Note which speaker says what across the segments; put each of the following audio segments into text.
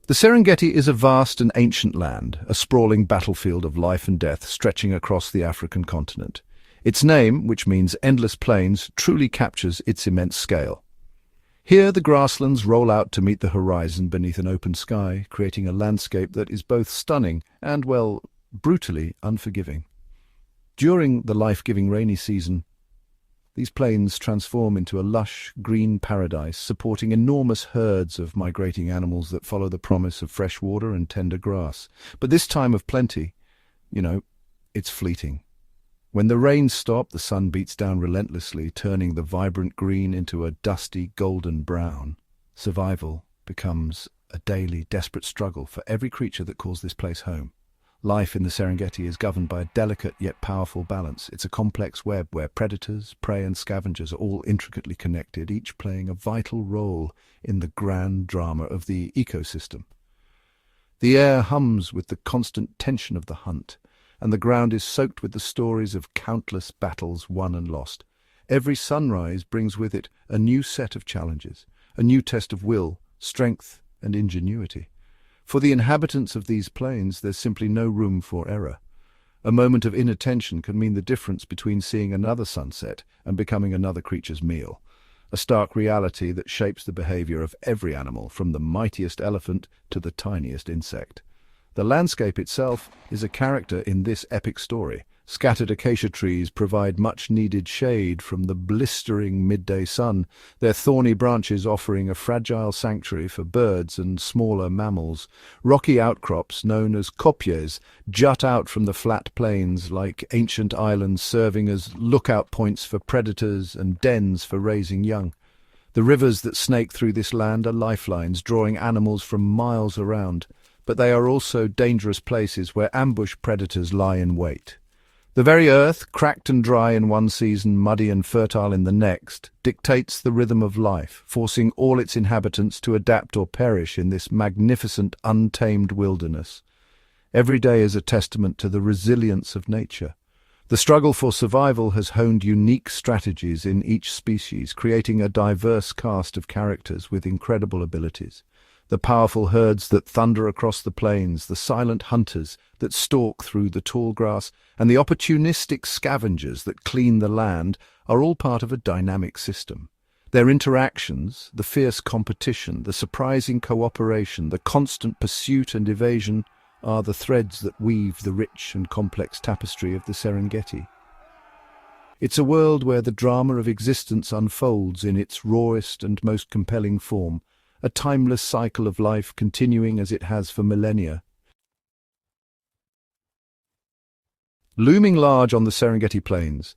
Speaker 1: The Serengeti is a vast and ancient land, a sprawling battlefield of life and death stretching across the African continent. Its name, which means endless plains, truly captures its immense scale. Here the grasslands roll out to meet the horizon beneath an open sky, creating a landscape that is both stunning and, well, brutally unforgiving. During the life-giving rainy season, these plains transform into a lush, green paradise, supporting enormous herds of migrating animals that follow the promise of fresh water and tender grass. But this time of plenty, it's fleeting. When the rains stop, the sun beats down relentlessly, turning the vibrant green into a dusty golden brown. Survival becomes a daily, desperate struggle for every creature that calls this place home. Life in the Serengeti is governed by a delicate yet powerful balance. It's a complex web where predators, prey and scavengers are all intricately connected, each playing a vital role in the grand drama of the ecosystem. The air hums with the constant tension of the hunt, and the ground is soaked with the stories of countless battles won and lost. Every sunrise brings with it a new set of challenges, a new test of will, strength and ingenuity. For the inhabitants of these plains, there's simply no room for error. A moment of inattention can mean the difference between seeing another sunset and becoming another creature's meal. A stark reality that shapes the behavior of every animal, from the mightiest elephant to the tiniest insect. The landscape itself is a character in this epic story. Scattered acacia trees provide much-needed shade from the blistering midday sun, their thorny branches offering a fragile sanctuary for birds and smaller mammals. Rocky outcrops, known as kopjes, jut out from the flat plains like ancient islands, serving as lookout points for predators and dens for raising young. The rivers that snake through this land are lifelines, drawing animals from miles around, but they are also dangerous places where ambush predators lie in wait. The very earth, cracked and dry in one season, muddy and fertile in the next, dictates the rhythm of life, forcing all its inhabitants to adapt or perish in this magnificent, untamed wilderness. Every day is a testament to the resilience of nature. The struggle for survival has honed unique strategies in each species, creating a diverse cast of characters with incredible abilities. The powerful herds that thunder across the plains, the silent hunters that stalk through the tall grass, and the opportunistic scavengers that clean the land are all part of a dynamic system. Their interactions, the fierce competition, the surprising cooperation, the constant pursuit and evasion are the threads that weave the rich and complex tapestry of the Serengeti. It's a world where the drama of existence unfolds in its rawest and most compelling form, a timeless cycle of life continuing as it has for millennia. Looming large on the Serengeti Plains,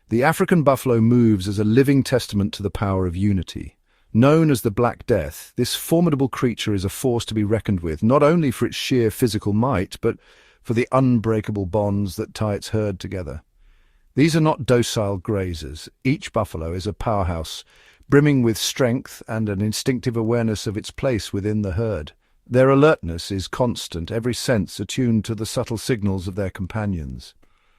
Speaker 1: the African buffalo moves as a living testament to the power of unity. Known as the Black Death, this formidable creature is a force to be reckoned with, not only for its sheer physical might, but for the unbreakable bonds that tie its herd together. These are not docile grazers. Each buffalo is a powerhouse, brimming with strength and an instinctive awareness of its place within the herd. Their alertness is constant, every sense attuned to the subtle signals of their companions.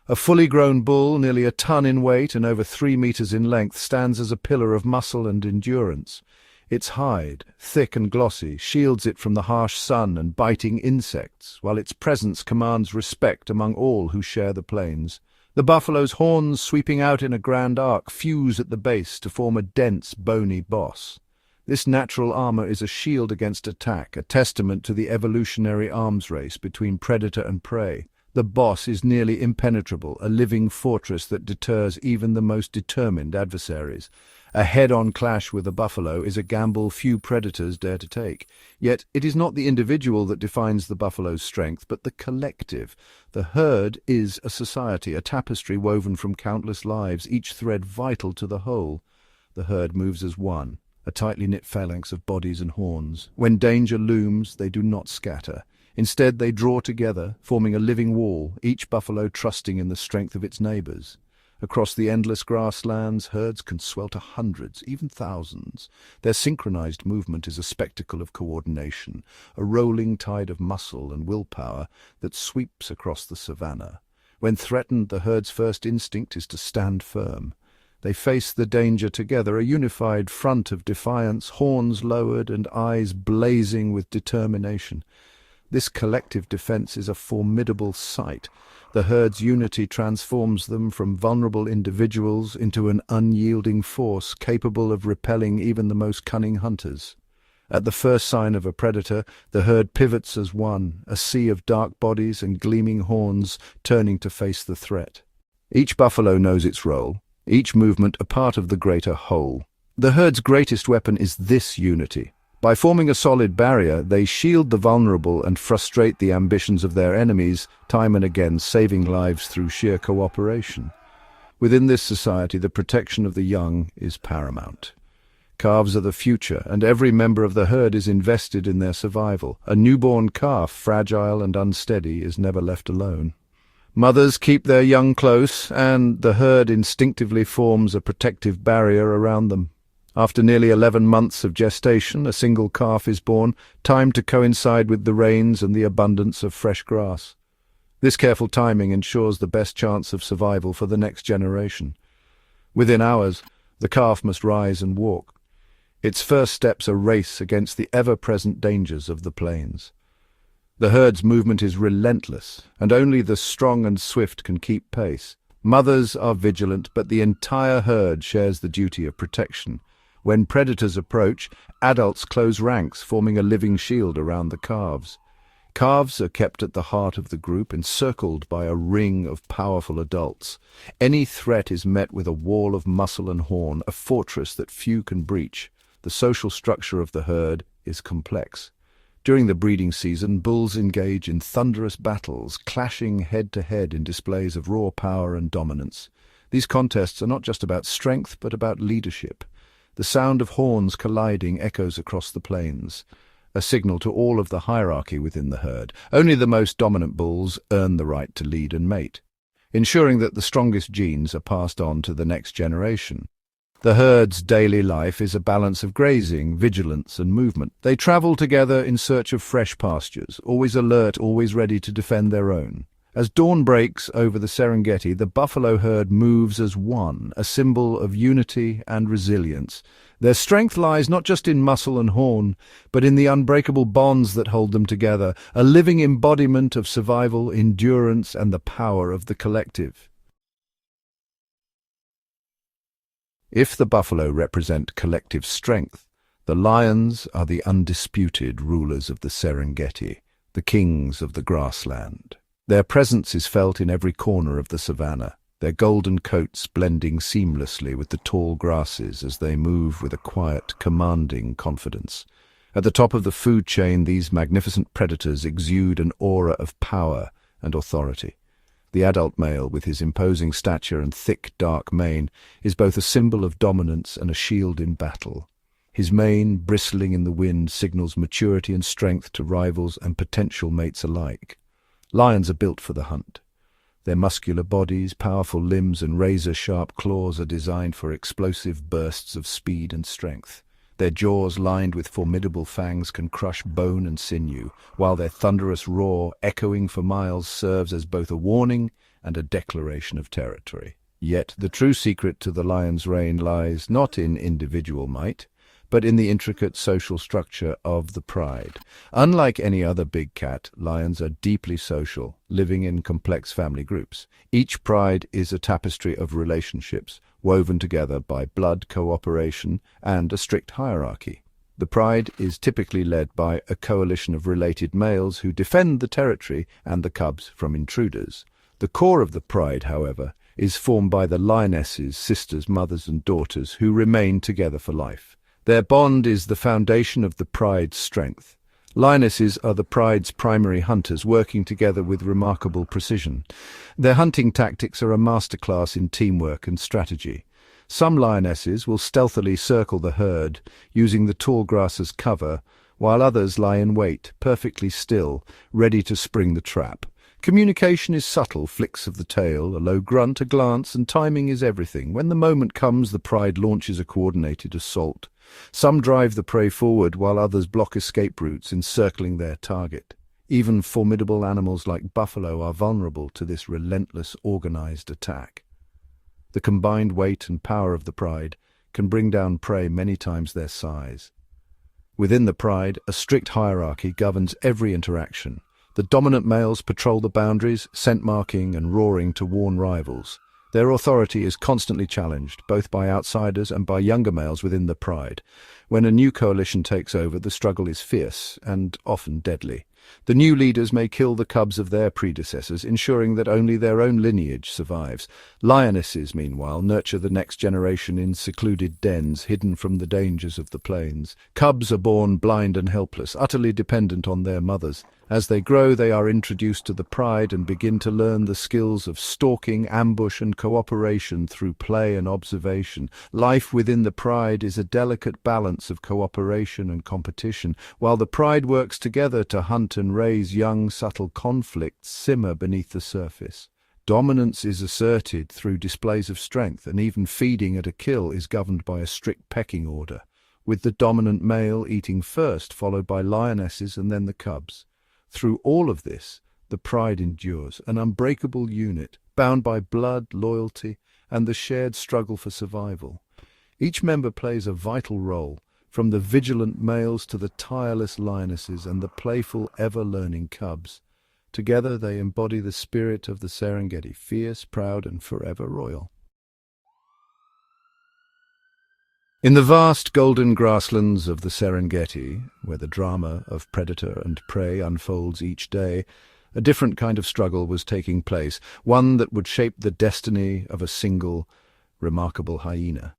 Speaker 1: A fully grown bull, nearly a ton in weight and over 3 meters in length, stands as a pillar of muscle and endurance. Its hide, thick and glossy, shields it from the harsh sun and biting insects, while its presence commands respect among all who share the plains. The buffalo's horns, sweeping out in a grand arc, fuse at the base to form a dense, bony boss. This natural armor is a shield against attack, a testament to the evolutionary arms race between predator and prey. The boss is nearly impenetrable, a living fortress that deters even the most determined adversaries. A head-on clash with a buffalo is a gamble few predators dare to take. Yet it is not the individual that defines the buffalo's strength, but the collective. The herd is a society, a tapestry woven from countless lives, each thread vital to the whole. The herd moves as one, a tightly knit phalanx of bodies and horns. When danger looms, they do not scatter. Instead, they draw together, forming a living wall, each buffalo trusting in the strength of its neighbors. Across the endless grasslands, herds can swell to hundreds, even thousands. Their synchronized movement is a spectacle of coordination, a rolling tide of muscle and willpower that sweeps across the savanna. When threatened, the herd's first instinct is to stand firm. They face the danger together, a unified front of defiance, horns lowered and eyes blazing with determination. This collective defense is a formidable sight. The herd's unity transforms them from vulnerable individuals into an unyielding force capable of repelling even the most cunning hunters. At the first sign of a predator, the herd pivots as one, a sea of dark bodies and gleaming horns turning to face the threat. Each buffalo knows its role, each movement a part of the greater whole. The herd's greatest weapon is this unity. By forming a solid barrier, they shield the vulnerable and frustrate the ambitions of their enemies, time and again saving lives through sheer cooperation. Within this society, the protection of the young is paramount. Calves are the future, and every member of the herd is invested in their survival. A newborn calf, fragile and unsteady, is never left alone. Mothers keep their young close, and the herd instinctively forms a protective barrier around them. After nearly 11 months of gestation, a single calf is born, timed to coincide with the rains and the abundance of fresh grass. This careful timing ensures the best chance of survival for the next generation. Within hours, the calf must rise and walk. Its first steps a race against the ever-present dangers of the plains. The herd's movement is relentless, and only the strong and swift can keep pace. Mothers are vigilant, but the entire herd shares the duty of protection. When predators approach, adults close ranks, forming a living shield around the calves. Calves are kept at the heart of the group, encircled by a ring of powerful adults. Any threat is met with a wall of muscle and horn, a fortress that few can breach. The social structure of the herd is complex. During the breeding season, bulls engage in thunderous battles, clashing head-to-head in displays of raw power and dominance. These contests are not just about strength, but about leadership. The sound of horns colliding echoes across the plains, a signal to all of the hierarchy within the herd. Only the most dominant bulls earn the right to lead and mate, ensuring that the strongest genes are passed on to the next generation. The herd's daily life is a balance of grazing, vigilance, and movement. They travel together in search of fresh pastures, always alert, always ready to defend their own. As dawn breaks over the Serengeti, the buffalo herd moves as one, a symbol of unity and resilience. Their strength lies not just in muscle and horn, but in the unbreakable bonds that hold them together, a living embodiment of survival, endurance, and the power of the collective. If the buffalo represent collective strength, the lions are the undisputed rulers of the Serengeti, the kings of the grassland. Their presence is felt in every corner of the savanna, their golden coats blending seamlessly with the tall grasses as they move with a quiet, commanding confidence. At the top of the food chain, these magnificent predators exude an aura of power and authority. The adult male, with his imposing stature and thick, dark mane, is both a symbol of dominance and a shield in battle. His mane, bristling in the wind, signals maturity and strength to rivals and potential mates alike. Lions are built for the hunt. Their muscular bodies, powerful limbs, and razor-sharp claws are designed for explosive bursts of speed and strength. Their jaws, lined with formidable fangs, can crush bone and sinew, while their thunderous roar, echoing for miles, serves as both a warning and a declaration of territory. Yet the true secret to the lion's reign lies not in individual might, but in the intricate social structure of the pride. Unlike any other big cat, lions are deeply social, living in complex family groups. Each pride is a tapestry of relationships, woven together by blood cooperation and a strict hierarchy. The pride is typically led by a coalition of related males who defend the territory and the cubs from intruders. The core of the pride, however, is formed by the lionesses, sisters, mothers, and daughters who remain together for life. Their bond is the foundation of the pride's strength. Lionesses are the pride's primary hunters, working together with remarkable precision. Their hunting tactics are a masterclass in teamwork and strategy. Some lionesses will stealthily circle the herd, using the tall grass as cover, while others lie in wait, perfectly still, ready to spring the trap. Communication is subtle, flicks of the tail, a low grunt, a glance, and timing is everything. When the moment comes, the pride launches a coordinated assault. Some drive the prey forward, while others block escape routes, encircling their target. Even formidable animals like buffalo are vulnerable to this relentless, organized attack. The combined weight and power of the pride can bring down prey many times their size. Within the pride, a strict hierarchy governs every interaction. The dominant males patrol the boundaries, scent marking and roaring to warn rivals. Their authority is constantly challenged, both by outsiders and by younger males within the pride. When a new coalition takes over, the struggle is fierce and often deadly. The new leaders may kill the cubs of their predecessors, ensuring that only their own lineage survives. Lionesses, meanwhile, nurture the next generation in secluded dens, hidden from the dangers of the plains. Cubs are born blind and helpless, utterly dependent on their mothers. As they grow, they are introduced to the pride and begin to learn the skills of stalking, ambush, and cooperation through play and observation. Life within the pride is a delicate balance of cooperation and competition. While the pride works together to hunt and raise young, subtle conflicts simmer beneath the surface. Dominance is asserted through displays of strength, and even feeding at a kill is governed by a strict pecking order, with the dominant male eating first, followed by lionesses and then the cubs. Through all of this, the pride endures, an unbreakable unit, bound by blood, loyalty, and the shared struggle for survival. Each member plays a vital role, from the vigilant males to the tireless lionesses and the playful, ever-learning cubs. Together they embody the spirit of the Serengeti, fierce, proud, and forever royal. In the vast golden grasslands of the Serengeti, where the drama of predator and prey unfolds each day, a different kind of struggle was taking place, one that would shape the destiny of a single, remarkable hyena.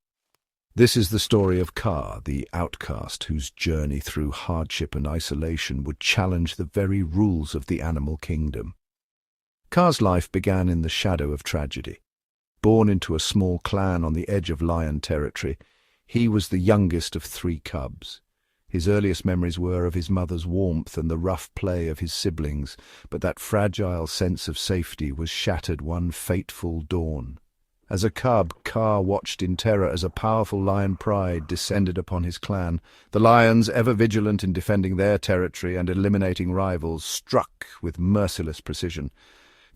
Speaker 1: This is the story of Kaa, the outcast, whose journey through hardship and isolation would challenge the very rules of the animal kingdom. Kaa's life began in the shadow of tragedy. Born into a small clan on the edge of lion territory, he was the youngest of 3 cubs. His earliest memories were of his mother's warmth and the rough play of his siblings, but that fragile sense of safety was shattered one fateful dawn. As a cub, Kaa watched in terror as a powerful lion pride descended upon his clan. The lions, ever vigilant in defending their territory and eliminating rivals, struck with merciless precision.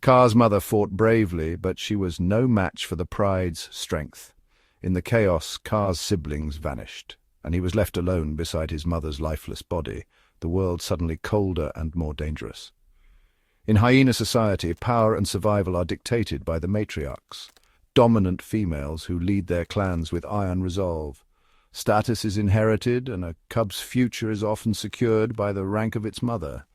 Speaker 1: Kaa's mother fought bravely, but she was no match for the pride's strength. In the chaos, Kaa's siblings vanished, and he was left alone beside his mother's lifeless body, the world suddenly colder and more dangerous. In hyena society, power and survival are dictated by the matriarchs, dominant females who lead their clans with iron resolve. Status is inherited, and a cub's future is often secured by the rank of its mother.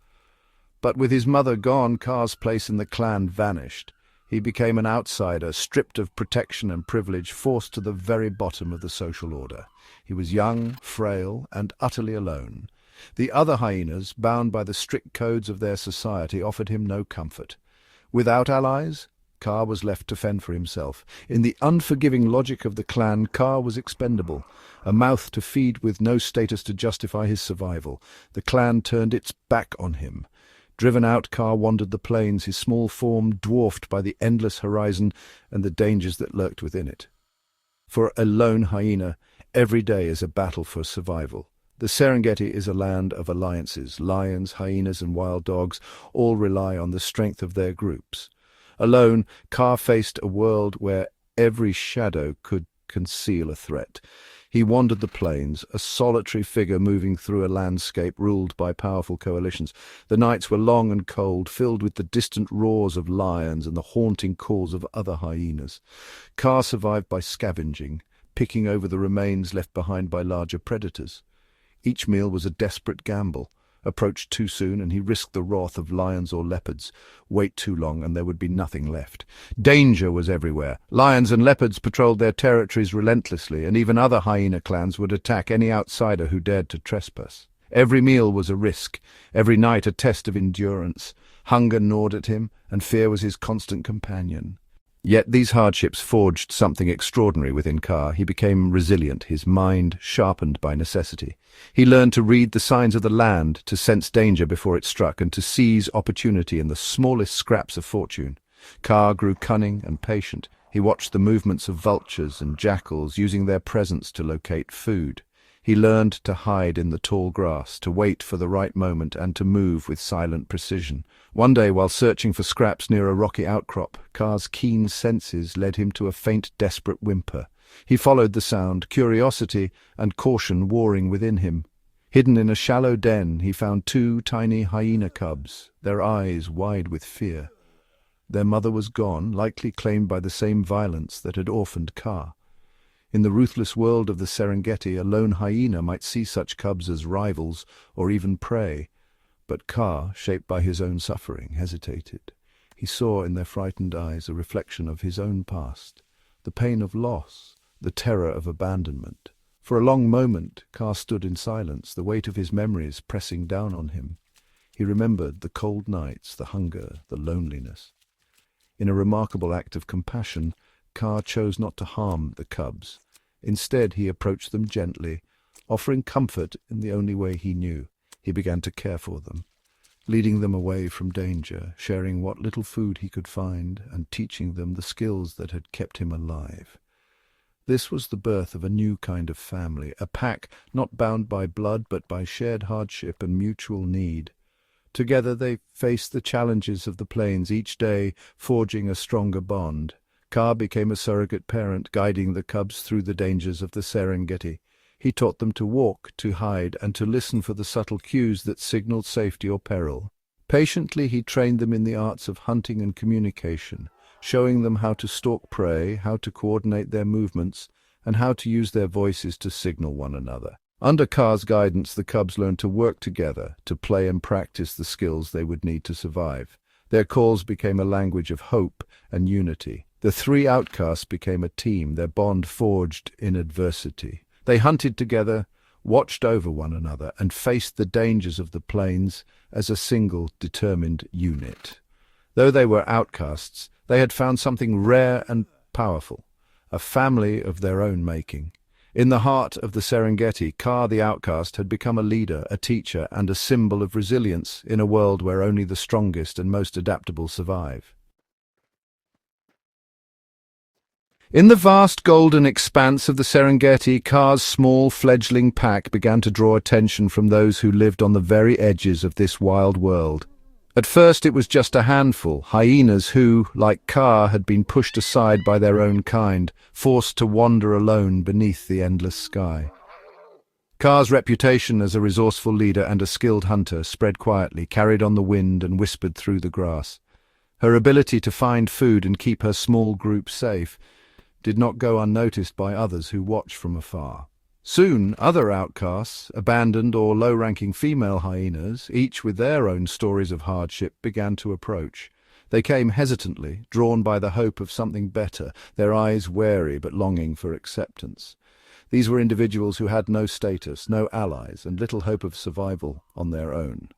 Speaker 1: But with his mother gone, Kaa's place in the clan vanished. He became an outsider, stripped of protection and privilege, forced to the very bottom of the social order. He was young, frail, and utterly alone. The other hyenas, bound by the strict codes of their society, offered him no comfort. Without allies, Kaa was left to fend for himself. In the unforgiving logic of the clan, Kaa was expendable, a mouth to feed with no status to justify his survival. The clan turned its back on him. Driven out, Kaa wandered the plains, his small form dwarfed by the endless horizon and the dangers that lurked within it. For a lone hyena, every day is a battle for survival. The Serengeti is a land of alliances. Lions, hyenas, and wild dogs all rely on the strength of their groups. Alone, Kaa faced a world where every shadow could conceal a threat. He wandered the plains, a solitary figure moving through a landscape ruled by powerful coalitions. The nights were long and cold, filled with the distant roars of lions and the haunting calls of other hyenas. Kaa survived by scavenging, picking over the remains left behind by larger predators. Each meal was a desperate gamble. Approach too soon and he risked the wrath of lions or leopards. Wait too long and there would be nothing left. Danger was everywhere. Lions and leopards patrolled their territories relentlessly, and even other hyena clans would attack any outsider who dared to trespass. Every meal was a risk, every night a test of endurance. Hunger gnawed at him, and fear was his constant companion. Yet these hardships forged something extraordinary within Kaa. He became resilient, his mind sharpened by necessity. He learned to read the signs of the land, to sense danger before it struck, and to seize opportunity in the smallest scraps of fortune. Kaa grew cunning and patient. He watched the movements of vultures and jackals, using their presence to locate food. He learned to hide in the tall grass, to wait for the right moment, and to move with silent precision. One day, while searching for scraps near a rocky outcrop, Kaa's keen senses led him to a faint, desperate whimper. He followed the sound, curiosity and caution warring within him. Hidden in a shallow den, he found two tiny hyena cubs, their eyes wide with fear. Their mother was gone, likely claimed by the same violence that had orphaned Kaa. In the ruthless world of the Serengeti, a lone hyena might see such cubs as rivals or even prey. But Kaa, shaped by his own suffering, hesitated. He saw in their frightened eyes a reflection of his own past, the pain of loss, the terror of abandonment. For a long moment, Kaa stood in silence, the weight of his memories pressing down on him. He remembered the cold nights, the hunger, the loneliness. In a remarkable act of compassion, Kaa chose not to harm the cubs. Instead, he approached them gently, offering comfort in the only way he knew. He began to care for them, leading them away from danger, sharing what little food he could find, and teaching them the skills that had kept him alive. This was the birth of a new kind of family, a pack not bound by blood but by shared hardship and mutual need. Together they faced the challenges of the plains, each day forging a stronger bond. Kaa became a surrogate parent, guiding the cubs through the dangers of the Serengeti. He taught them to walk, to hide, and to listen for the subtle cues that signaled safety or peril. Patiently he trained them in the arts of hunting and communication, showing them how to stalk prey, how to coordinate their movements, and how to use their voices to signal one another. Under Kaa's guidance, the cubs learned to work together, to play and practice the skills they would need to survive. Their calls became a language of hope and unity. The three outcasts became a team, their bond forged in adversity. They hunted together, watched over one another, and faced the dangers of the plains as a single, determined unit. Though they were outcasts, they had found something rare and powerful, a family of their own making. In the heart of the Serengeti, Kaa the outcast had become a leader, a teacher, and a symbol of resilience in a world where only the strongest and most adaptable survive. In the vast golden expanse of the Serengeti, Kaa's small fledgling pack began to draw attention from those who lived on the very edges of this wild world. At first it was just a handful, hyenas who, like Kaa, had been pushed aside by their own kind, forced to wander alone beneath the endless sky. Kaa's reputation as a resourceful leader and a skilled hunter spread quietly, carried on the wind and whispered through the grass. Her ability to find food and keep her small group safe did not go unnoticed by others who watched from afar. Soon, other outcasts, abandoned or low-ranking female hyenas, each with their own stories of hardship, began to approach. They came hesitantly, drawn by the hope of something better, their eyes wary but longing for acceptance. These were individuals who had no status, no allies, and little hope of survival on their own.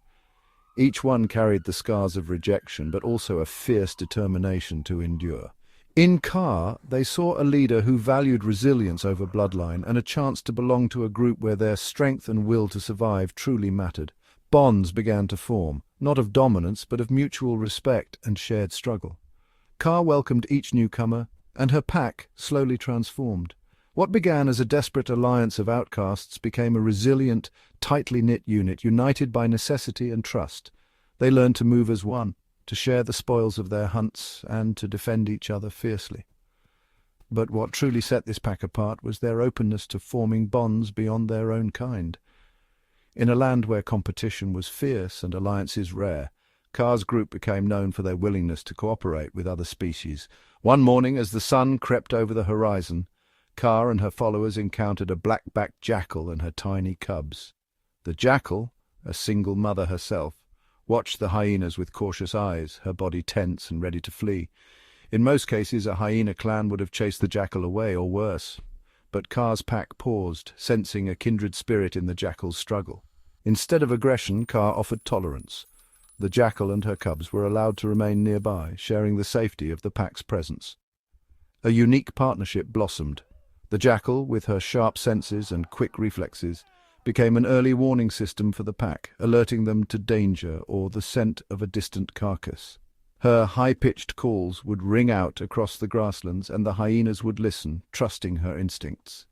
Speaker 1: Each one carried the scars of rejection, but also a fierce determination to endure. In Kaa, they saw a leader who valued resilience over bloodline and a chance to belong to a group where their strength and will to survive truly mattered. Bonds began to form, not of dominance but of mutual respect and shared struggle. Kaa welcomed each newcomer, and her pack slowly transformed. What began as a desperate alliance of outcasts became a resilient, tightly knit unit, united by necessity and trust. They learned to move as one, to share the spoils of their hunts, and to defend each other fiercely. But what truly set this pack apart was their openness to forming bonds beyond their own kind. In a land where competition was fierce and alliances rare, Kaa's group became known for their willingness to cooperate with other species. One morning, as the sun crept over the horizon, Kaa and her followers encountered a black-backed jackal and her tiny cubs. The jackal, a single mother herself, watched the hyenas with cautious eyes, her body tense and ready to flee. In most cases, a hyena clan would have chased the jackal away, or worse. But Kaa's pack paused, sensing a kindred spirit in the jackal's struggle. Instead of aggression, Kaa offered tolerance. The jackal and her cubs were allowed to remain nearby, sharing the safety of the pack's presence. A unique partnership blossomed. The jackal, with her sharp senses and quick reflexes, became an early warning system for the pack, alerting them to danger or the scent of a distant carcass. Her high-pitched calls would ring out across the grasslands, and the hyenas would listen, trusting her instincts.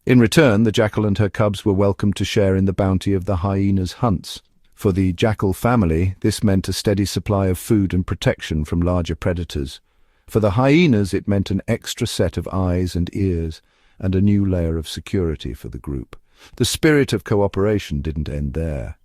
Speaker 1: In return, the jackal and her cubs were welcome to share in the bounty of the hyena's hunts. For the jackal family, this meant a steady supply of food and protection from larger predators. For the hyenas, it meant an extra set of eyes and ears, and a new layer of security for the group. The spirit of cooperation didn't end there.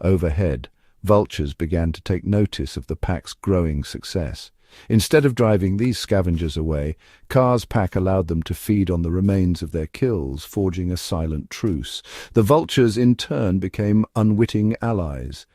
Speaker 1: Overhead, vultures began to take notice of the pack's growing success. Instead of driving these scavengers away, Kaa's pack allowed them to feed on the remains of their kills, forging a silent truce. The vultures, in turn, became unwitting allies.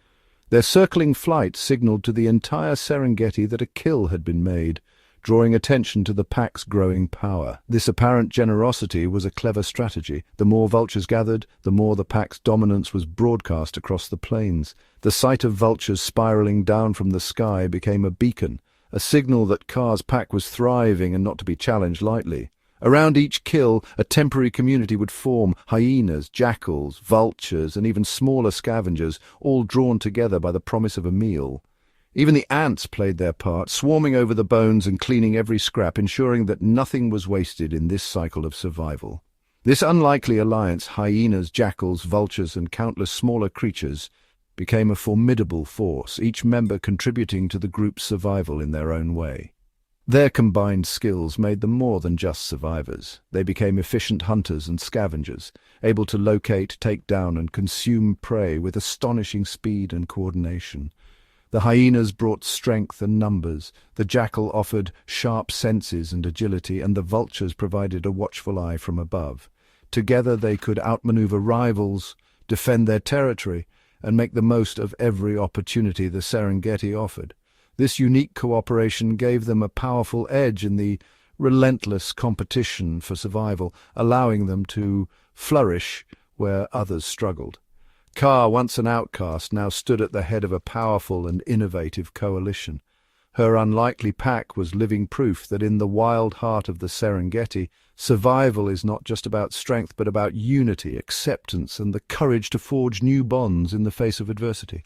Speaker 1: Their circling flight signaled to the entire Serengeti that a kill had been made, drawing attention to the pack's growing power. This apparent generosity was a clever strategy. The more vultures gathered, the more the pack's dominance was broadcast across the plains. The sight of vultures spiraling down from the sky became a beacon, a signal that Kaa's pack was thriving and not to be challenged lightly. Around each kill, a temporary community would form: hyenas, jackals, vultures, and even smaller scavengers, all drawn together by the promise of a meal. Even the ants played their part, swarming over the bones and cleaning every scrap, ensuring that nothing was wasted in this cycle of survival. This unlikely alliance, hyenas, jackals, vultures, and countless smaller creatures, became a formidable force, each member contributing to the group's survival in their own way. Their combined skills made them more than just survivors. They became efficient hunters and scavengers, able to locate, take down, and consume prey with astonishing speed and coordination. The hyenas brought strength and numbers, the jackal offered sharp senses and agility, and the vultures provided a watchful eye from above. Together they could outmaneuver rivals, defend their territory, and make the most of every opportunity the Serengeti offered. This unique cooperation gave them a powerful edge in the relentless competition for survival, allowing them to flourish where others struggled. Kaa, once an outcast, now stood at the head of a powerful and innovative coalition. Her unlikely pack was living proof that in the wild heart of the Serengeti, survival is not just about strength but about unity, acceptance, and the courage to forge new bonds in the face of adversity.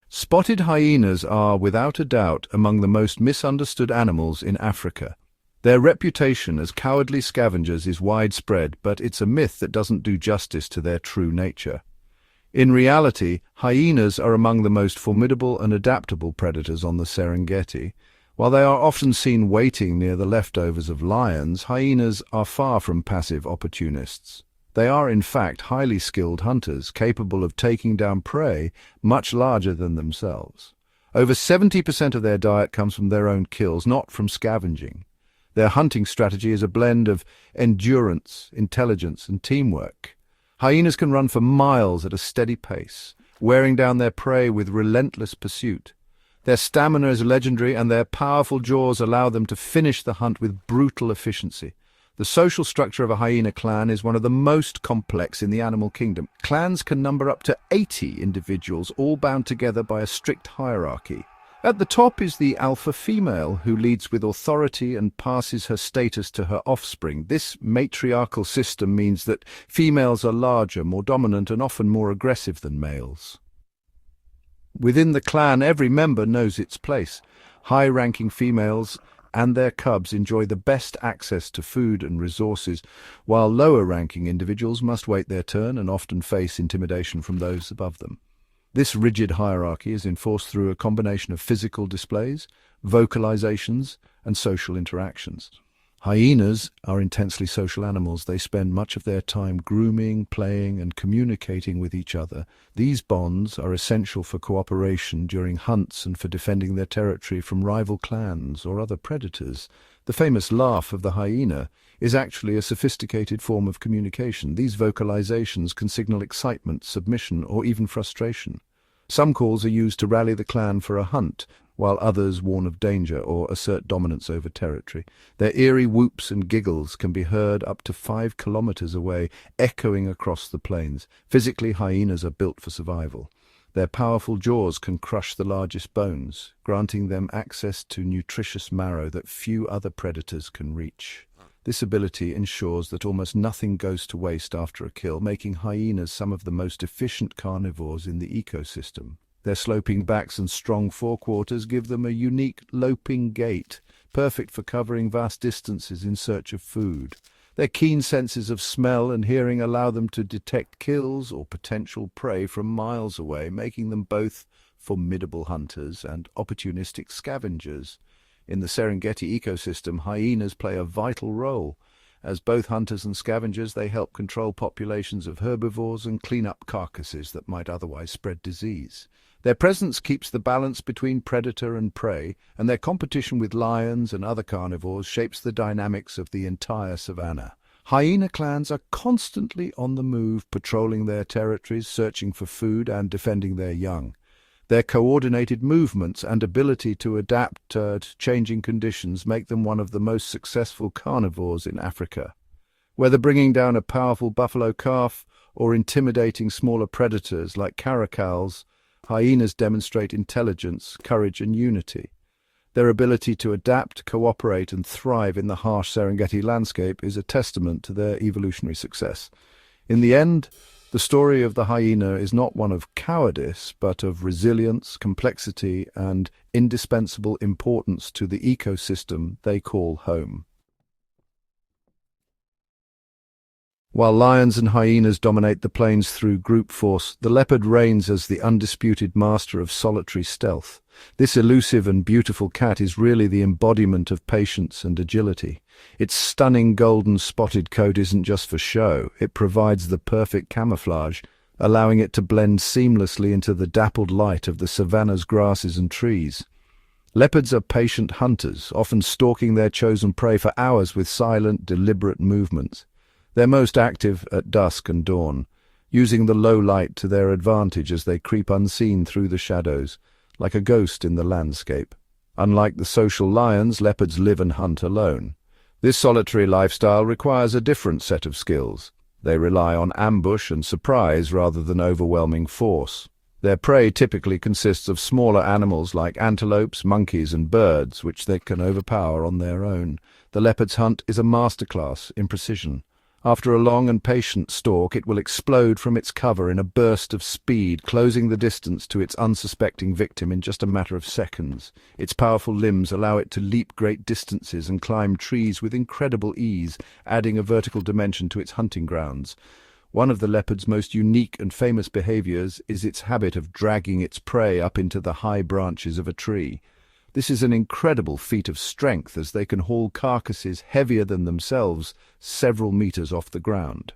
Speaker 1: Spotted hyenas are, without a doubt, among the most misunderstood animals in Africa. Their reputation as cowardly scavengers is widespread, but it's a myth that doesn't do justice to their true nature. In reality, hyenas are among the most formidable and adaptable predators on the Serengeti. While they are often seen waiting near the leftovers of lions, hyenas are far from passive opportunists. They are, in fact, highly skilled hunters, capable of taking down prey much larger than themselves. Over 70% of their diet comes from their own kills, not from scavenging. Their hunting strategy is a blend of endurance, intelligence, and teamwork. Hyenas can run for miles at a steady pace, wearing down their prey with relentless pursuit. Their stamina is legendary, and their powerful jaws allow them to finish the hunt with brutal efficiency. The social structure of a hyena clan is one of the most complex in the animal kingdom. Clans can number up to 80 individuals, all bound together by a strict hierarchy. At the top is the alpha female, who leads with authority and passes her status to her offspring. This matriarchal system means that females are larger, more dominant, and often more aggressive than males. Within the clan, every member knows its place. High-ranking females and their cubs enjoy the best access to food and resources, while lower-ranking individuals must wait their turn and often face intimidation from those above them. This rigid hierarchy is enforced through a combination of physical displays, vocalizations, and social interactions. Hyenas are intensely social animals. They spend much of their time grooming, playing, and communicating with each other. These bonds are essential for cooperation during hunts and for defending their territory from rival clans or other predators. The famous laugh of the hyena is actually a sophisticated form of communication. These vocalizations can signal excitement, submission, or even frustration. Some calls are used to rally the clan for a hunt, while others warn of danger or assert dominance over territory. Their eerie whoops and giggles can be heard up to 5 kilometers away, echoing across the plains. Physically, hyenas are built for survival. Their powerful jaws can crush the largest bones, granting them access to nutritious marrow that few other predators can reach. This ability ensures that almost nothing goes to waste after a kill, making hyenas some of the most efficient carnivores in the ecosystem. Their sloping backs and strong forequarters give them a unique loping gait, perfect for covering vast distances in search of food. Their keen senses of smell and hearing allow them to detect kills or potential prey from miles away, making them both formidable hunters and opportunistic scavengers. In the Serengeti ecosystem, hyenas play a vital role. As both hunters and scavengers, they help control populations of herbivores and clean up carcasses that might otherwise spread disease. Their presence keeps the balance between predator and prey, and their competition with lions and other carnivores shapes the dynamics of the entire savanna. Hyena clans are constantly on the move, patrolling their territories, searching for food and defending their young. Their coordinated movements and ability to adapt to changing conditions make them one of the most successful carnivores in Africa. Whether bringing down a powerful buffalo calf or intimidating smaller predators like caracals, hyenas demonstrate intelligence, courage, and unity. Their ability to adapt, cooperate, and thrive in the harsh Serengeti landscape is a testament to their evolutionary success. In the end, the story of the hyena is not one of cowardice, but of resilience, complexity, and indispensable importance to the ecosystem they call home. While lions and hyenas dominate the plains through group force, the leopard reigns as the undisputed master of solitary stealth. This elusive and beautiful cat is really the embodiment of patience and agility. Its stunning golden spotted coat isn't just for show, it provides the perfect camouflage, allowing it to blend seamlessly into the dappled light of the savanna's grasses and trees. Leopards are patient hunters, often stalking their chosen prey for hours with silent, deliberate movements. They're most active at dusk and dawn, using the low light to their advantage as they creep unseen through the shadows, like a ghost in the landscape. Unlike the social lions, leopards live and hunt alone. This solitary lifestyle requires a different set of skills. They rely on ambush and surprise rather than overwhelming force. Their prey typically consists of smaller animals like antelopes, monkeys, and birds, which they can overpower on their own. The leopard's hunt is a masterclass in precision. After a long and patient stalk, it will explode from its cover in a burst of speed, closing the distance to its unsuspecting victim in just a matter of seconds. Its powerful limbs allow it to leap great distances and climb trees with incredible ease, adding a vertical dimension to its hunting grounds. One of the leopard's most unique and famous behaviors is its habit of dragging its prey up into the high branches of a tree. This is an incredible feat of strength, as they can haul carcasses heavier than themselves several meters off the ground.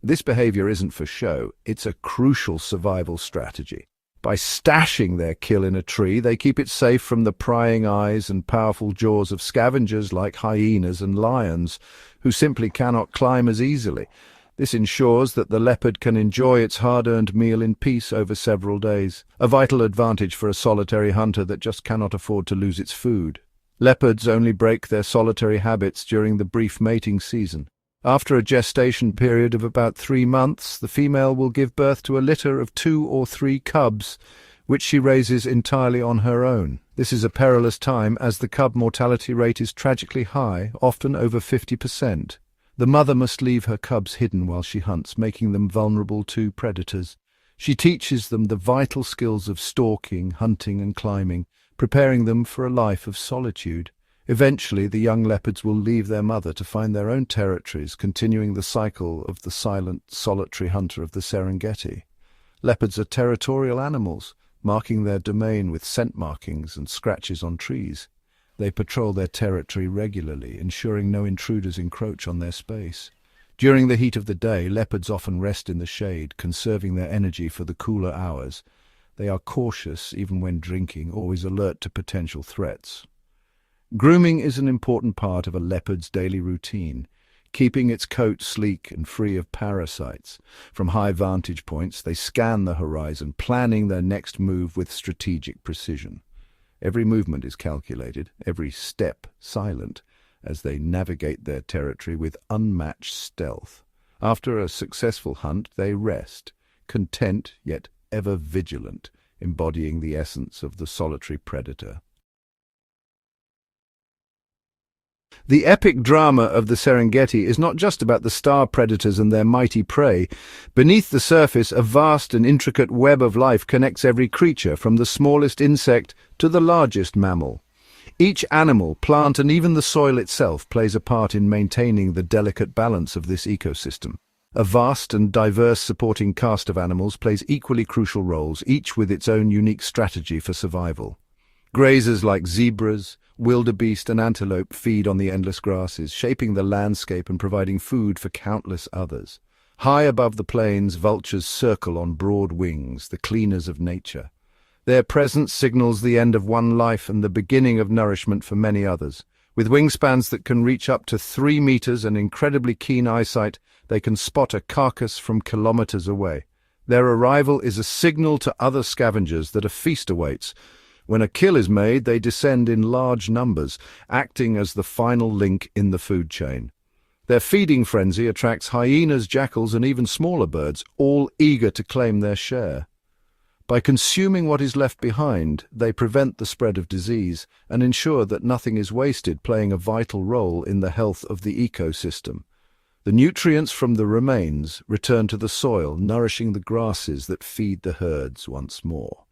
Speaker 1: This behavior isn't for show, it's a crucial survival strategy. By stashing their kill in a tree, they keep it safe from the prying eyes and powerful jaws of scavengers like hyenas and lions, who simply cannot climb as easily. This ensures that the leopard can enjoy its hard-earned meal in peace over several days, a vital advantage for a solitary hunter that just cannot afford to lose its food. Leopards only break their solitary habits during the brief mating season. After a gestation period of about 3 months, the female will give birth to a litter of 2 or 3 cubs, which she raises entirely on her own. This is a perilous time, as the cub mortality rate is tragically high, often over 50%. The mother must leave her cubs hidden while she hunts, making them vulnerable to predators. She teaches them the vital skills of stalking, hunting, and climbing, preparing them for a life of solitude. Eventually, the young leopards will leave their mother to find their own territories, continuing the cycle of the silent, solitary hunter of the Serengeti. Leopards are territorial animals, marking their domain with scent markings and scratches on trees. They patrol their territory regularly, ensuring no intruders encroach on their space. During the heat of the day, leopards often rest in the shade, conserving their energy for the cooler hours. They are cautious even when drinking, always alert to potential threats. Grooming is an important part of a leopard's daily routine, keeping its coat sleek and free of parasites. From high vantage points, they scan the horizon, planning their next move with strategic precision. Every movement is calculated, every step silent, as they navigate their territory with unmatched stealth. After a successful hunt, they rest, content yet ever vigilant, embodying the essence of the solitary predator. The epic drama of the Serengeti is not just about the star predators and their mighty prey. Beneath the surface, a vast and intricate web of life connects every creature, from the smallest insect to the largest mammal. Each animal, plant, and even the soil itself plays a part in maintaining the delicate balance of this ecosystem. A vast and diverse supporting cast of animals plays equally crucial roles, each with its own unique strategy for survival. Grazers like zebras, wildebeest, and antelope feed on the endless grasses, shaping the landscape and providing food for countless others. High above the plains, vultures circle on broad wings, the cleaners of nature. Their presence signals the end of one life and the beginning of nourishment for many others. With wingspans that can reach up to 3 meters and incredibly keen eyesight, they can spot a carcass from kilometers away. Their arrival is a signal to other scavengers that a feast awaits. When a kill is made, they descend in large numbers, acting as the final link in the food chain. Their feeding frenzy attracts hyenas, jackals, and even smaller birds, all eager to claim their share. By consuming what is left behind, they prevent the spread of disease and ensure that nothing is wasted, playing a vital role in the health of the ecosystem. The nutrients from the remains return to the soil, nourishing the grasses that feed the herds once more.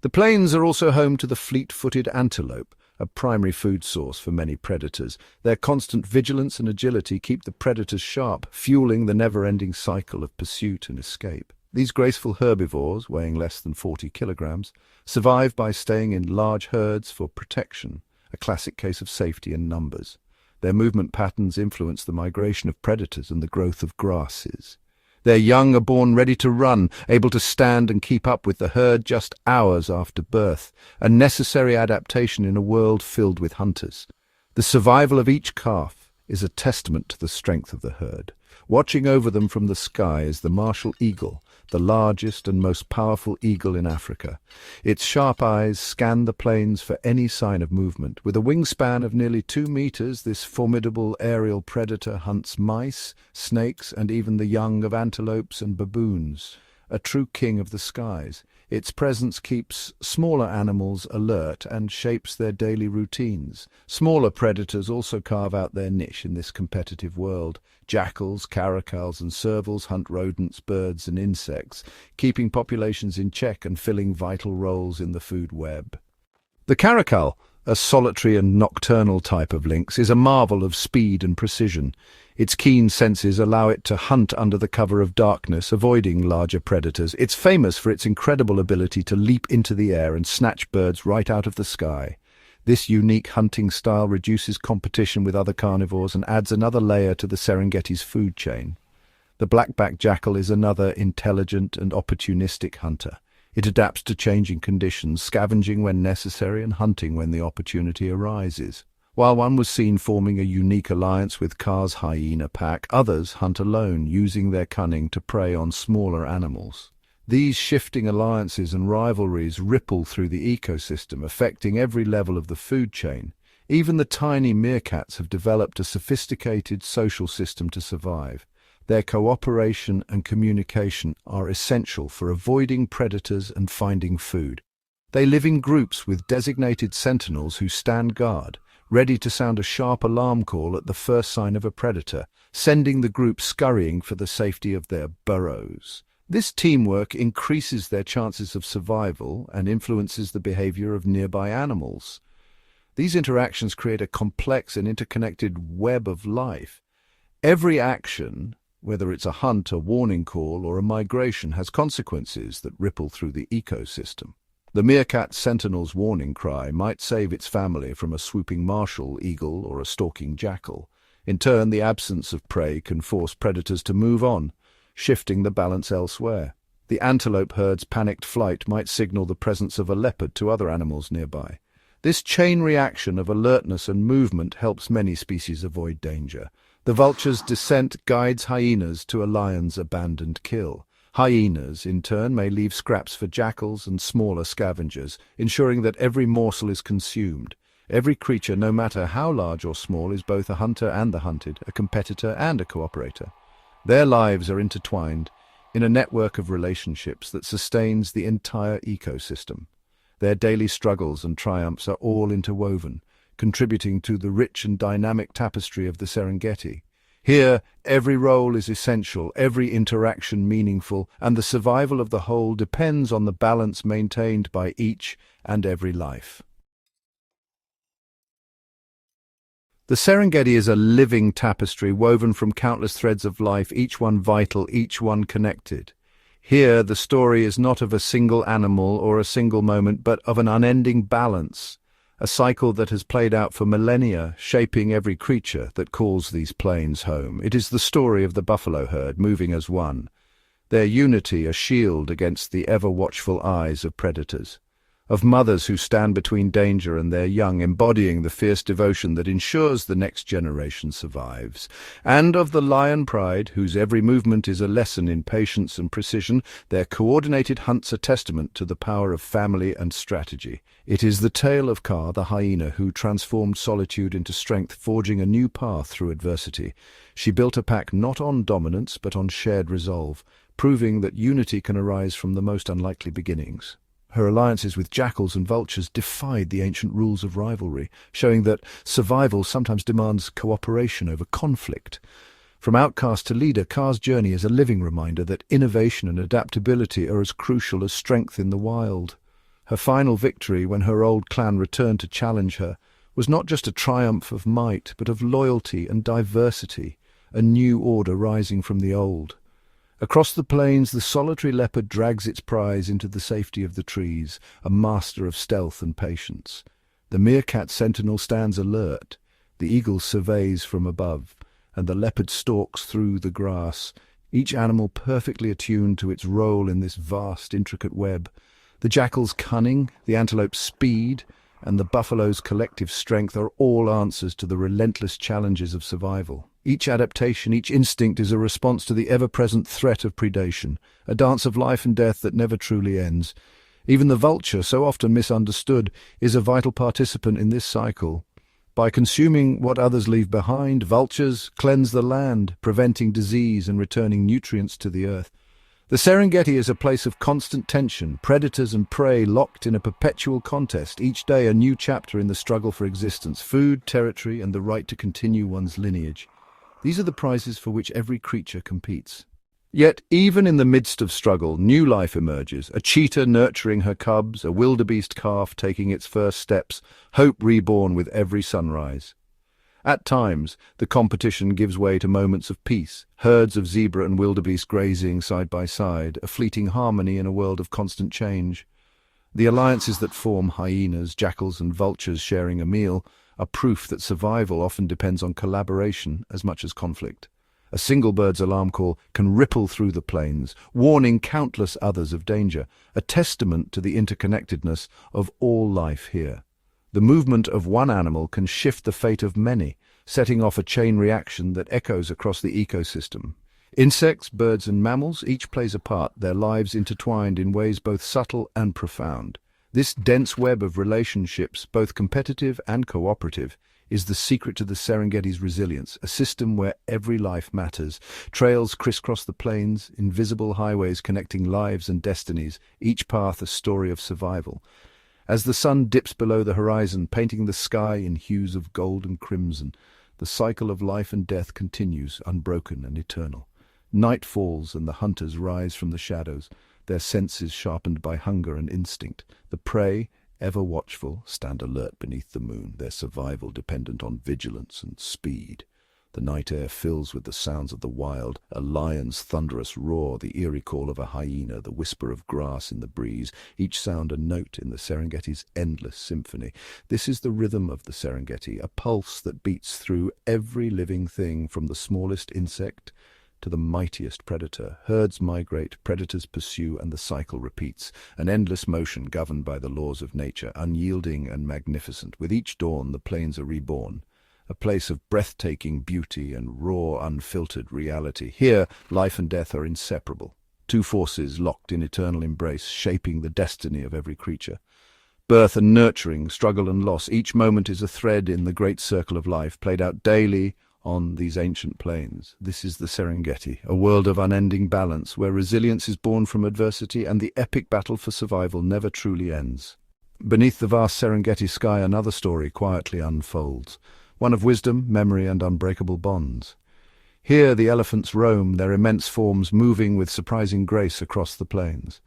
Speaker 1: The plains are also home to the fleet-footed antelope, a primary food source for many predators. Their constant vigilance and agility keep the predators sharp, fueling the never-ending cycle of pursuit and escape. These graceful herbivores, weighing less than 40 kilograms, survive by staying in large herds for protection, a classic case of safety in numbers. Their movement patterns influence the migration of predators and the growth of grasses. Their young are born ready to run, able to stand and keep up with the herd just hours after birth, a necessary adaptation in a world filled with hunters. The survival of each calf is a testament to the strength of the herd. Watching over them from the sky is the martial eagle, the largest and most powerful eagle in Africa. Its sharp eyes scan the plains for any sign of movement. With a wingspan of nearly 2 meters, this formidable aerial predator hunts mice, snakes, and even the young of antelopes and baboons. A true king of the skies, its presence keeps smaller animals alert and shapes their daily routines. Smaller predators also carve out their niche in this competitive world. Jackals, caracals, and servals hunt rodents, birds, and insects, keeping populations in check and filling vital roles in the food web. The caracal, a solitary and nocturnal type of lynx, is a marvel of speed and precision. Its keen senses allow it to hunt under the cover of darkness, avoiding larger predators. It's famous for its incredible ability to leap into the air and snatch birds right out of the sky. This unique hunting style reduces competition with other carnivores and adds another layer to the Serengeti's food chain. The black-backed jackal is another intelligent and opportunistic hunter. It adapts to changing conditions, scavenging when necessary and hunting when the opportunity arises. While one was seen forming a unique alliance with Kaa's hyena pack, others hunt alone, using their cunning to prey on smaller animals. These shifting alliances and rivalries ripple through the ecosystem, affecting every level of the food chain. Even the tiny meerkats have developed a sophisticated social system to survive. Their cooperation and communication are essential for avoiding predators and finding food. They live in groups with designated sentinels who stand guard, ready to sound a sharp alarm call at the first sign of a predator, sending the group scurrying for the safety of their burrows. This teamwork increases their chances of survival and influences the behavior of nearby animals. These interactions create a complex and interconnected web of life. Every action, whether it's a hunt, a warning call, or a migration, has consequences that ripple through the ecosystem. The meerkat sentinel's warning cry might save its family from a swooping martial eagle or a stalking jackal. In turn, the absence of prey can force predators to move on, shifting the balance elsewhere. The antelope herd's panicked flight might signal the presence of a leopard to other animals nearby. This chain reaction of alertness and movement helps many species avoid danger. The vulture's descent guides hyenas to a lion's abandoned kill. Hyenas, in turn, may leave scraps for jackals and smaller scavengers, ensuring that every morsel is consumed. Every creature, no matter how large or small, is both a hunter and the hunted, a competitor and a cooperator. Their lives are intertwined in a network of relationships that sustains the entire ecosystem. Their daily struggles and triumphs are all interwoven, contributing to the rich and dynamic tapestry of the Serengeti. Here, every role is essential, every interaction meaningful, and the survival of the whole depends on the balance maintained by each and every life. The Serengeti is a living tapestry woven from countless threads of life, each one vital, each one connected. Here, the story is not of a single animal or a single moment, but of an unending balance, a cycle that has played out for millennia, shaping every creature that calls these plains home. It is the story of the buffalo herd moving as one, their unity a shield against the ever-watchful eyes of predators, of mothers who stand between danger and their young, embodying the fierce devotion that ensures the next generation survives, and of the lion pride, whose every movement is a lesson in patience and precision, their coordinated hunts a testament to the power of family and strategy. It is the tale of Kaa, the hyena, who transformed solitude into strength, forging a new path through adversity. She built a pack not on dominance, but on shared resolve, proving that unity can arise from the most unlikely beginnings. Her alliances with jackals and vultures defied the ancient rules of rivalry, showing that survival sometimes demands cooperation over conflict. From outcast to leader, Kaa's journey is a living reminder that innovation and adaptability are as crucial as strength in the wild. Her final victory, when her old clan returned to challenge her, was not just a triumph of might, but of loyalty and diversity, a new order rising from the old. Across the plains, the solitary leopard drags its prize into the safety of the trees, a master of stealth and patience. The meerkat sentinel stands alert, the eagle surveys from above, and the leopard stalks through the grass, each animal perfectly attuned to its role in this vast, intricate web. The jackal's cunning, the antelope's speed, and the buffalo's collective strength are all answers to the relentless challenges of survival. Each adaptation, each instinct is a response to the ever-present threat of predation, a dance of life and death that never truly ends. Even the vulture, so often misunderstood, is a vital participant in this cycle. By consuming what others leave behind, vultures cleanse the land, preventing disease and returning nutrients to the earth. The Serengeti is a place of constant tension, predators and prey locked in a perpetual contest, each day a new chapter in the struggle for existence, food, territory, and the right to continue one's lineage. These are the prizes for which every creature competes. Yet, even in the midst of struggle, new life emerges, a cheetah nurturing her cubs, a wildebeest calf taking its first steps, hope reborn with every sunrise. At times, the competition gives way to moments of peace, herds of zebra and wildebeest grazing side by side, a fleeting harmony in a world of constant change. The alliances that form hyenas, jackals and vultures sharing a meal are proof that survival often depends on collaboration as much as conflict. A single bird's alarm call can ripple through the plains, warning countless others of danger, a testament to the interconnectedness of all life here. The movement of one animal can shift the fate of many, setting off a chain reaction that echoes across the ecosystem. Insects, birds and mammals each plays a part, their lives intertwined in ways both subtle and profound. This dense web of relationships, both competitive and cooperative, is the secret to the Serengeti's resilience, a system where every life matters. Trails crisscross the plains, invisible highways connecting lives and destinies, each path a story of survival. As the sun dips below the horizon, painting the sky in hues of gold and crimson, the cycle of life and death continues, unbroken and eternal. Night falls and the hunters rise from the shadows, their senses sharpened by hunger and instinct. The prey, ever watchful, stand alert beneath the moon, their survival dependent on vigilance and speed. The night air fills with the sounds of the wild, a lion's thunderous roar, the eerie call of a hyena, the whisper of grass in the breeze, each sound a note in the Serengeti's endless symphony. This is the rhythm of the Serengeti, a pulse that beats through every living thing, from the smallest insect to the mightiest predator. Herds migrate, predators pursue, and the cycle repeats, an endless motion governed by the laws of nature, unyielding and magnificent. With each dawn, the plains are reborn, a place of breathtaking beauty and raw, unfiltered reality. Here, life and death are inseparable, two forces locked in eternal embrace, shaping the destiny of every creature. Birth and nurturing, struggle and loss, each moment is a thread in the great circle of life, played out daily on these ancient plains. This is the Serengeti, a world of unending balance, where resilience is born from adversity and the epic battle for survival never truly ends. Beneath the vast Serengeti sky, another story quietly unfolds, one of wisdom, memory, and unbreakable bonds. Here the elephants roam, their immense forms moving with surprising grace across the plains.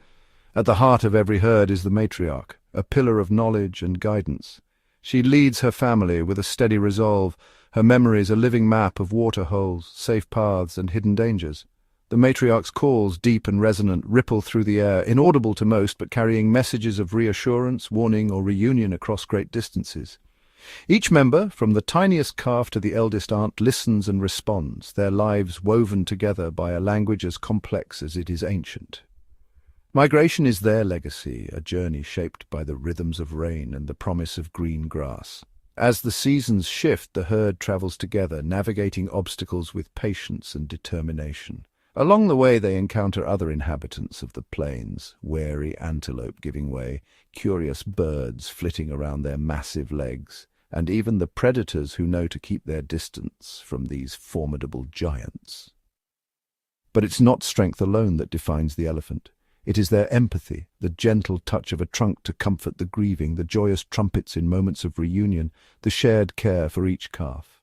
Speaker 1: At the heart of every herd is the matriarch, a pillar of knowledge and guidance. She leads her family with a steady resolve, her memories a living map of water holes, safe paths, and hidden dangers. The matriarch's calls, deep and resonant, ripple through the air, inaudible to most but carrying messages of reassurance, warning, or reunion across great distances. Each member, from the tiniest calf to the eldest aunt, listens and responds, their lives woven together by a language as complex as it is ancient. Migration is their legacy, a journey shaped by the rhythms of rain and the promise of green grass. As the seasons shift, the herd travels together, navigating obstacles with patience and determination. Along the way they encounter other inhabitants of the plains, wary antelope giving way, curious birds flitting around their massive legs, and even the predators who know to keep their distance from these formidable giants. But it's not strength alone that defines the elephant. It is their empathy, the gentle touch of a trunk to comfort the grieving, the joyous trumpets in moments of reunion, the shared care for each calf.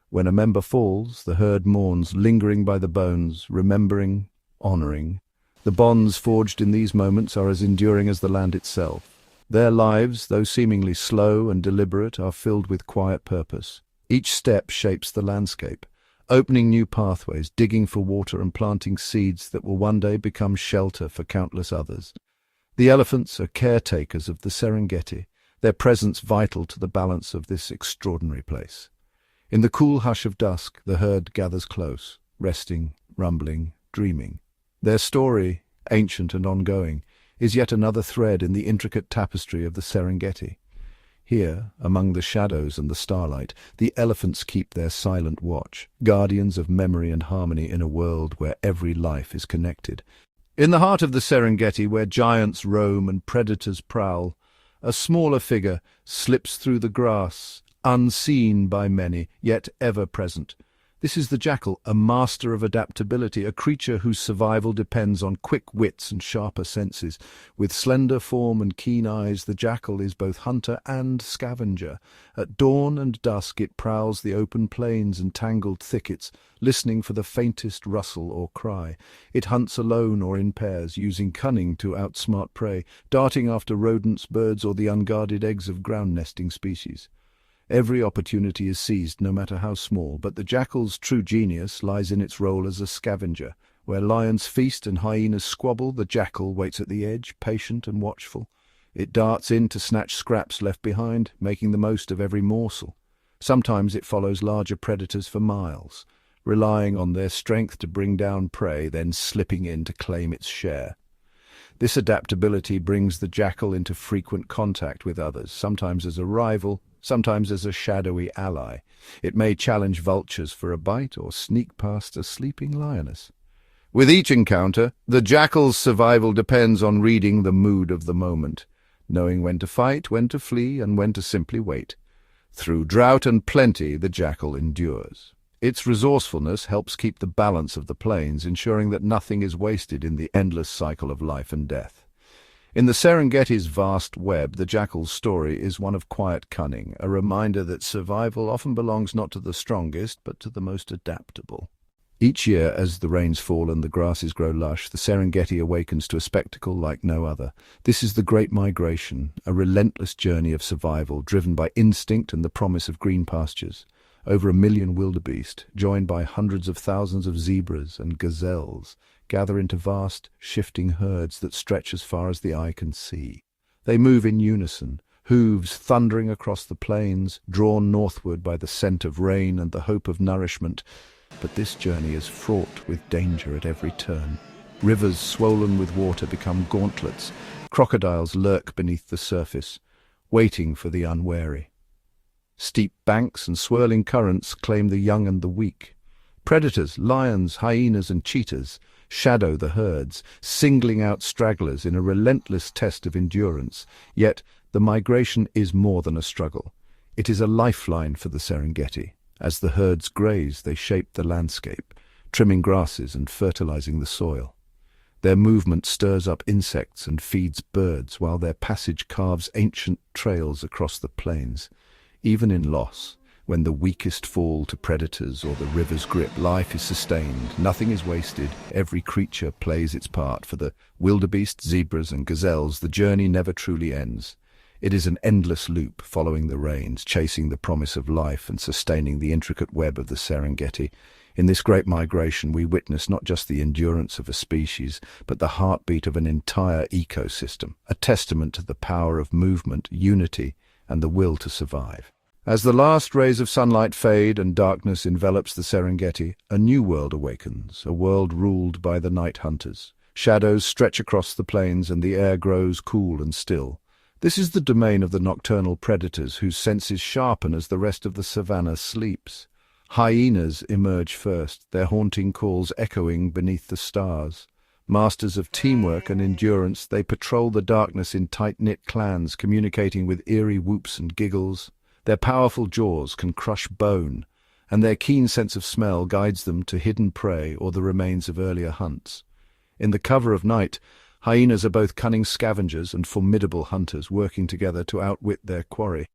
Speaker 1: When a member falls, the herd mourns, lingering by the bones, remembering, honoring. The bonds forged in these moments are as enduring as the land itself. Their lives, though seemingly slow and deliberate, are filled with quiet purpose. Each step shapes the landscape, opening new pathways, digging for water and planting seeds that will one day become shelter for countless others. The elephants are caretakers of the Serengeti, their presence vital to the balance of this extraordinary place. In the cool hush of dusk, the herd gathers close, resting, rumbling, dreaming. Their story, ancient and ongoing, is yet another thread in the intricate tapestry of the Serengeti. Here, among the shadows and the starlight, the elephants keep their silent watch, guardians of memory and harmony in a world where every life is connected. In the heart of the Serengeti, where giants roam and predators prowl, a smaller figure slips through the grass, unseen by many, yet ever present. This is the jackal, a master of adaptability, a creature whose survival depends on quick wits and sharper senses. With slender form and keen eyes, the jackal is both hunter and scavenger. At dawn and dusk it prowls the open plains and tangled thickets, listening for the faintest rustle or cry. It hunts alone or in pairs, using cunning to outsmart prey, darting after rodents, birds, or the unguarded eggs of ground-nesting species. Every opportunity is seized, no matter how small, but the jackal's true genius lies in its role as a scavenger. Where lions feast and hyenas squabble, the jackal waits at the edge, patient and watchful. It darts in to snatch scraps left behind, making the most of every morsel. Sometimes it follows larger predators for miles, relying on their strength to bring down prey, then slipping in to claim its share. This adaptability brings the jackal into frequent contact with others, sometimes as a rival, sometimes as a shadowy ally. It may challenge vultures for a bite or sneak past a sleeping lioness. With each encounter, the jackal's survival depends on reading the mood of the moment, knowing when to fight, when to flee, and when to simply wait. Through drought and plenty, the jackal endures. Its resourcefulness helps keep the balance of the plains, ensuring that nothing is wasted in the endless cycle of life and death. In the Serengeti's vast web, the jackal's story is one of quiet cunning, a reminder that survival often belongs not to the strongest, but to the most adaptable. Each year, as the rains fall and the grasses grow lush, the Serengeti awakens to a spectacle like no other. This is the Great Migration, a relentless journey of survival, driven by instinct and the promise of green pastures. Over 1 million wildebeest, joined by hundreds of thousands of zebras and gazelles, gather into vast, shifting herds that stretch as far as the eye can see. They move in unison, hooves thundering across the plains, drawn northward by the scent of rain and the hope of nourishment. But this journey is fraught with danger at every turn. Rivers swollen with water become gauntlets. Crocodiles lurk beneath the surface, waiting for the unwary. Steep banks and swirling currents claim the young and the weak. Predators, lions, hyenas, and cheetahs shadow the herds, singling out stragglers in a relentless test of endurance. Yet the migration is more than a struggle. It is a lifeline for the Serengeti. As the herds graze, they shape the landscape, trimming grasses and fertilizing the soil. Their movement stirs up insects and feeds birds, while their passage carves ancient trails across the plains. Even in loss, when the weakest fall to predators or the river's grip, life is sustained, nothing is wasted, every creature plays its part. For the wildebeest, zebras and gazelles, the journey never truly ends. It is an endless loop, following the rains, chasing the promise of life and sustaining the intricate web of the Serengeti. In this great migration, we witness not just the endurance of a species, but the heartbeat of an entire ecosystem, a testament to the power of movement, unity, and the will to survive. As the last rays of sunlight fade and darkness envelops the Serengeti, a new world awakens, a world ruled by the night hunters. Shadows stretch across the plains and the air grows cool and still. This is the domain of the nocturnal predators whose senses sharpen as the rest of the savanna sleeps. Hyenas emerge first, their haunting calls echoing beneath the stars. Masters of teamwork and endurance, they patrol the darkness in tight-knit clans, communicating with eerie whoops and giggles. Their powerful jaws can crush bone, and their keen sense of smell guides them to hidden prey or the remains of earlier hunts. In the cover of night, hyenas are both cunning scavengers and formidable hunters, working together to outwit their quarry.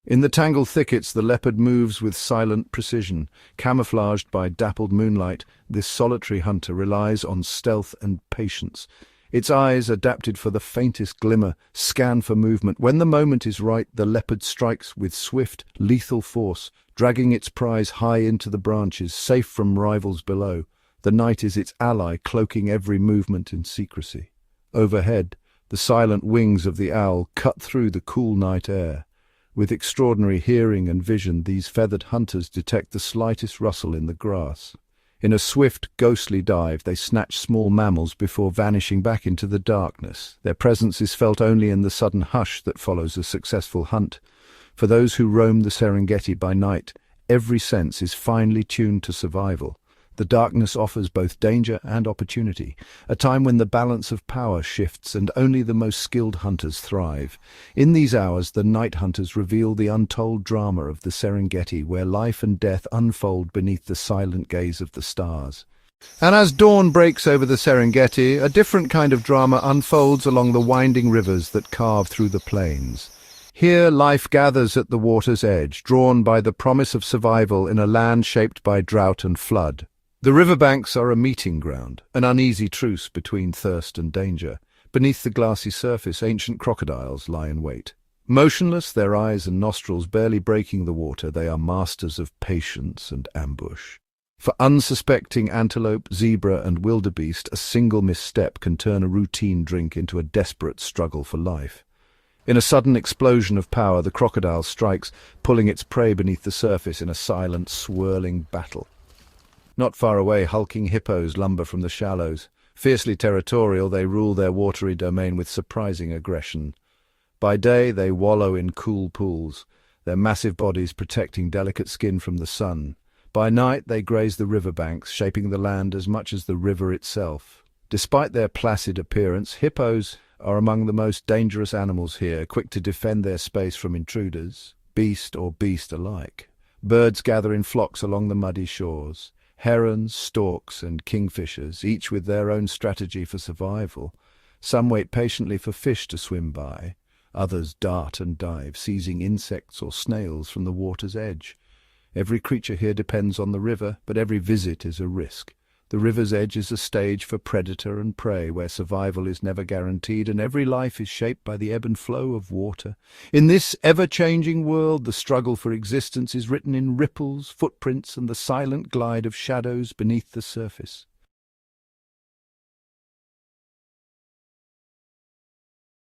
Speaker 1: In the tangled thickets, the leopard moves with silent precision. Camouflaged by dappled moonlight, this solitary hunter relies on stealth and patience. Its eyes, adapted for the faintest glimmer, scan for movement. When the moment is right, the leopard strikes with swift, lethal force, dragging its prize high into the branches, safe from rivals below. The night is its ally, cloaking every movement in secrecy. Overhead, the silent wings of the owl cut through the cool night air. With extraordinary hearing and vision, these feathered hunters detect the slightest rustle in the grass. In a swift, ghostly dive, they snatch small mammals before vanishing back into the darkness. Their presence is felt only in the sudden hush that follows a successful hunt. For those who roam the Serengeti by night, every sense is finely tuned to survival. The darkness offers both danger and opportunity, a time when the balance of power shifts and only the most skilled hunters thrive. In these hours, the night hunters reveal the untold drama of the Serengeti, where life and death unfold beneath the silent gaze of the stars. And as dawn breaks over the Serengeti, a different kind of drama unfolds along the winding rivers that carve through the plains. Here life gathers at the water's edge, drawn by the promise of survival in a land shaped by drought and flood. The riverbanks are a meeting ground, an uneasy truce between thirst and danger. Beneath the glassy surface, ancient crocodiles lie in wait. Motionless, their eyes and nostrils barely breaking the water, they are masters of patience and ambush. For unsuspecting antelope, zebra and wildebeest, a single misstep can turn a routine drink into a desperate struggle for life. In a sudden explosion of power, the crocodile strikes, pulling its prey beneath the surface in a silent, swirling battle. Not far away, hulking hippos lumber from the shallows. Fiercely territorial, they rule their watery domain with surprising aggression. By day, they wallow in cool pools, their massive bodies protecting delicate skin from the sun. By night, they graze the riverbanks, shaping the land as much as the river itself. Despite their placid appearance, hippos are among the most dangerous animals here, quick to defend their space from intruders, beast or beast alike. Birds gather in flocks along the muddy shores. Herons, storks, and kingfishers, each with their own strategy for survival. Some wait patiently for fish to swim by. Others dart and dive, seizing insects or snails from the water's edge. Every creature here depends on the river, but every visit is a risk. The river's edge is a stage for predator and prey, where survival is never guaranteed, and every life is shaped by the ebb and flow of water. In this ever-changing world, the struggle for existence is written in ripples, footprints, and the silent glide of shadows beneath the surface.